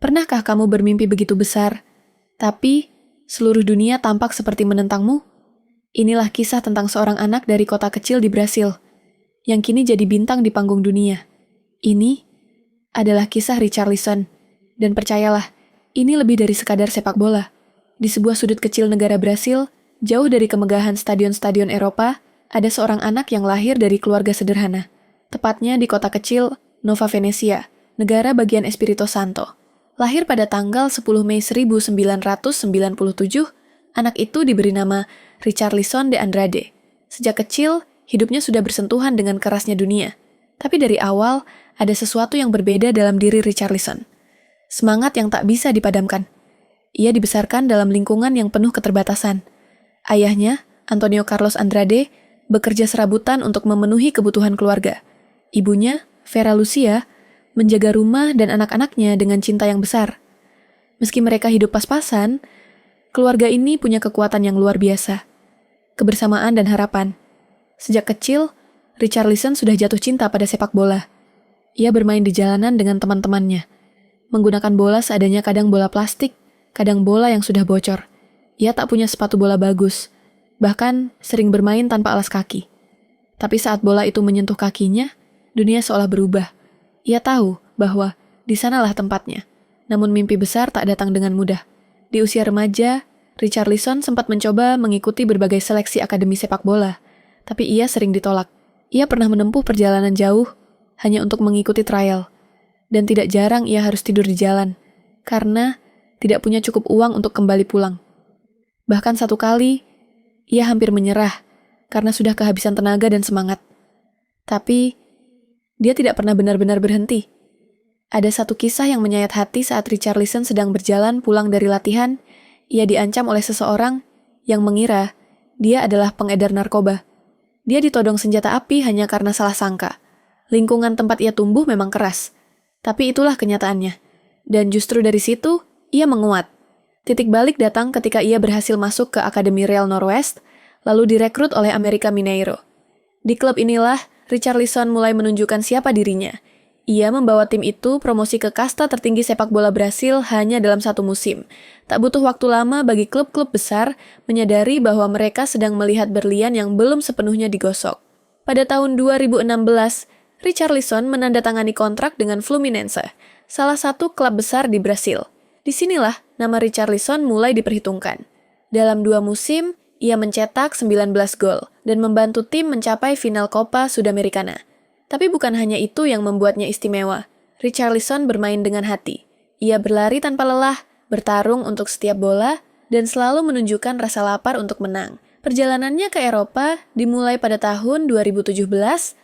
Pernahkah kamu bermimpi begitu besar, tapi seluruh dunia tampak seperti menentangmu? Inilah kisah tentang seorang anak dari kota kecil di Brasil, yang kini jadi bintang di panggung dunia. Ini adalah kisah Richarlison, dan percayalah, ini lebih dari sekadar sepak bola. Di sebuah sudut kecil negara Brasil, jauh dari kemegahan stadion-stadion Eropa, ada seorang anak yang lahir dari keluarga sederhana. Tepatnya di kota kecil Nova Venecia, negara bagian Espírito Santo. Lahir pada tanggal 10 Mei 1997, anak itu diberi nama Richarlison de Andrade. Sejak kecil, hidupnya sudah bersentuhan dengan kerasnya dunia. Tapi dari awal, ada sesuatu yang berbeda dalam diri Richarlison. Semangat yang tak bisa dipadamkan. Ia dibesarkan dalam lingkungan yang penuh keterbatasan. Ayahnya, Antonio Carlos Andrade, bekerja serabutan untuk memenuhi kebutuhan keluarga. Ibunya, Vera Lucia, menjaga rumah dan anak-anaknya dengan cinta yang besar. Meski mereka hidup pas-pasan, keluarga ini punya kekuatan yang luar biasa. Kebersamaan dan harapan. Sejak kecil, Richarlison sudah jatuh cinta pada sepak bola. Ia bermain di jalanan dengan teman-temannya. Menggunakan bola seadanya, kadang bola plastik, kadang bola yang sudah bocor. Ia tak punya sepatu bola bagus, bahkan sering bermain tanpa alas kaki. Tapi saat bola itu menyentuh kakinya, dunia seolah berubah. Ia tahu bahwa di sanalah tempatnya. Namun mimpi besar tak datang dengan mudah. Di usia remaja, Richarlison sempat mencoba mengikuti berbagai seleksi akademi sepak bola. Tapi ia sering ditolak. Ia pernah menempuh perjalanan jauh hanya untuk mengikuti trial. Dan tidak jarang ia harus tidur di jalan, karena tidak punya cukup uang untuk kembali pulang. Bahkan satu kali, ia hampir menyerah karena sudah kehabisan tenaga dan semangat. Tapi dia tidak pernah benar-benar berhenti. Ada satu kisah yang menyayat hati saat Richarlison sedang berjalan pulang dari latihan. Ia diancam oleh seseorang yang mengira dia adalah pengedar narkoba. Dia ditodong senjata api hanya karena salah sangka. Lingkungan tempat ia tumbuh memang keras. Tapi itulah kenyataannya. Dan justru dari situ, ia menguat. Titik balik datang ketika ia berhasil masuk ke Akademi Real Noroeste, lalu direkrut oleh América Mineiro. Di klub inilah, Richarlison mulai menunjukkan siapa dirinya. Ia membawa tim itu promosi ke kasta tertinggi sepak bola Brasil hanya dalam satu musim. Tak butuh waktu lama bagi klub-klub besar menyadari bahwa mereka sedang melihat berlian yang belum sepenuhnya digosok. Pada tahun 2016, Richarlison menandatangani kontrak dengan Fluminense, salah satu klub besar di Brasil. Disinilah nama Richarlison mulai diperhitungkan. Dalam 2 musim, ia mencetak 19 gol dan membantu tim mencapai final Copa Sudamericana. Tapi bukan hanya itu yang membuatnya istimewa. Richarlison bermain dengan hati. Ia berlari tanpa lelah, bertarung untuk setiap bola, dan selalu menunjukkan rasa lapar untuk menang. Perjalanannya ke Eropa dimulai pada tahun 2017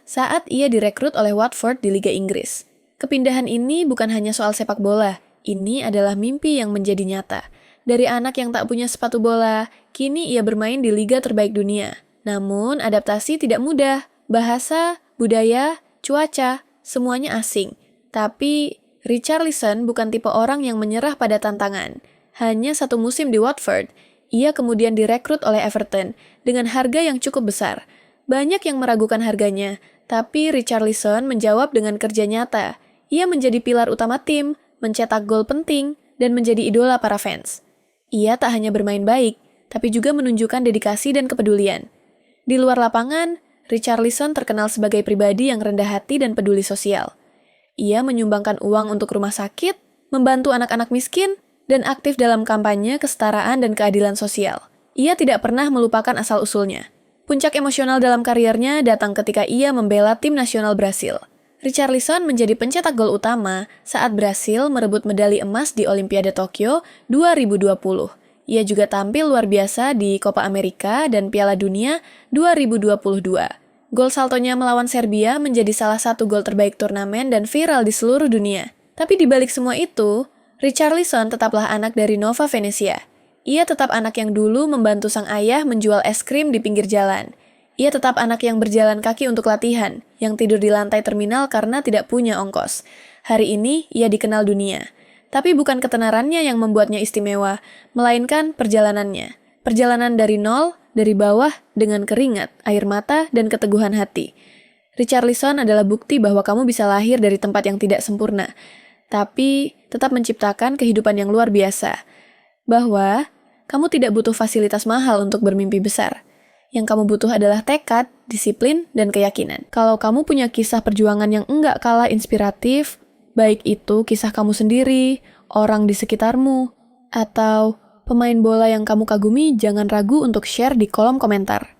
saat ia direkrut oleh Watford di Liga Inggris. Kepindahan ini bukan hanya soal sepak bola, ini adalah mimpi yang menjadi nyata. Dari anak yang tak punya sepatu bola, kini ia bermain di liga terbaik dunia. Namun, adaptasi tidak mudah. Bahasa, budaya, cuaca, semuanya asing. Tapi, Richarlison bukan tipe orang yang menyerah pada tantangan. Hanya 1 musim di Watford, ia kemudian direkrut oleh Everton dengan harga yang cukup besar. Banyak yang meragukan harganya, tapi Richarlison menjawab dengan kerja nyata. Ia menjadi pilar utama tim, mencetak gol penting, dan menjadi idola para fans. Ia tak hanya bermain baik, tapi juga menunjukkan dedikasi dan kepedulian. Di luar lapangan, Richarlison terkenal sebagai pribadi yang rendah hati dan peduli sosial. Ia menyumbangkan uang untuk rumah sakit, membantu anak-anak miskin, dan aktif dalam kampanye kesetaraan dan keadilan sosial. Ia tidak pernah melupakan asal-usulnya. Puncak emosional dalam karirnya datang ketika ia membela tim nasional Brasil. Richarlison menjadi pencetak gol utama saat Brasil merebut medali emas di Olimpiade Tokyo 2020. Ia juga tampil luar biasa di Copa America dan Piala Dunia 2022. Gol saltonya melawan Serbia menjadi salah satu gol terbaik turnamen dan viral di seluruh dunia. Tapi di balik semua itu, Richarlison tetaplah anak dari Nova Venecia. Ia tetap anak yang dulu membantu sang ayah menjual es krim di pinggir jalan. Ia tetap anak yang berjalan kaki untuk latihan, yang tidur di lantai terminal karena tidak punya ongkos. Hari ini, ia dikenal dunia. Tapi bukan ketenarannya yang membuatnya istimewa, melainkan perjalanannya. Perjalanan dari nol, dari bawah, dengan keringat, air mata, dan keteguhan hati. Richarlison adalah bukti bahwa kamu bisa lahir dari tempat yang tidak sempurna, tapi tetap menciptakan kehidupan yang luar biasa. Bahwa kamu tidak butuh fasilitas mahal untuk bermimpi besar. Yang kamu butuh adalah tekad, disiplin, dan keyakinan. Kalau kamu punya kisah perjuangan yang enggak kalah inspiratif, baik itu kisah kamu sendiri, orang di sekitarmu, atau pemain bola yang kamu kagumi, jangan ragu untuk share di kolom komentar.